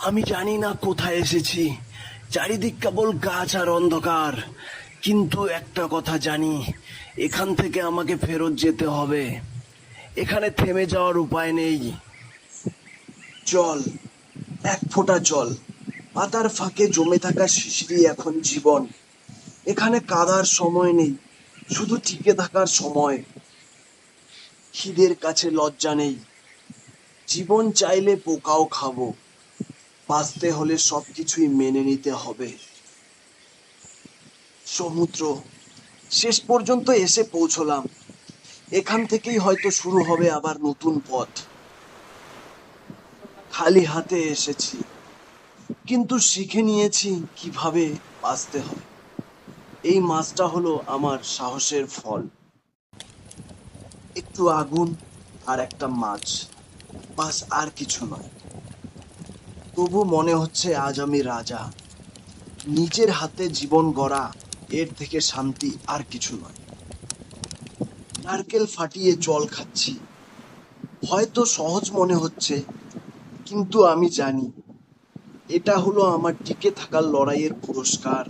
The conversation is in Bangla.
আমি জানি না কোথায় এসেছি। চারিদিক কেবল গাছ আর অন্ধকার। কিন্তু একটা কথা জানি, এখান থেকে আমাকে ফেরত যেতে হবে। এখানে থেমে যাওয়ার উপায় নেই। জল, এক ফোঁটা জল, পাতার ফাঁকে জমে থাকা শিশিরই এখন জীবন। এখানে কাদার সময় নেই, শুধু টিকে থাকার সময়। খিদের কাছে লজ্জা নেই। জীবন চাইলে পোকাও খাবো, বাঁচতে হলে সবকিছুই মেনে নিতে হবে। সমুদ্র, শেষ পর্যন্ত এসে পৌঁছলাম। এখান থেকেই হয়তো শুরু হবে আবার নতুন পথ। খালি হাতে এসেছি, কিন্তু শিখে নিয়েছি কিভাবে বাঁচতে হয়। এই মাছটা হলো আমার সাহসের ফল। একটু আগুন আর একটা মাছ, বাস আর কিছু নয়। তবু মনে হচ্ছে আজ আমি রাজা। নিজের হাতে জীবন গড়া, এর থেকে শান্তি আর কিছু নয়। নারকেল ফাটিয়ে জল খাচ্ছি, হয়তো সহজ মনে হচ্ছে, কিন্তু আমি জানি এটা হলো আমার টিকে থাকার লড়াইয়ের পুরস্কার।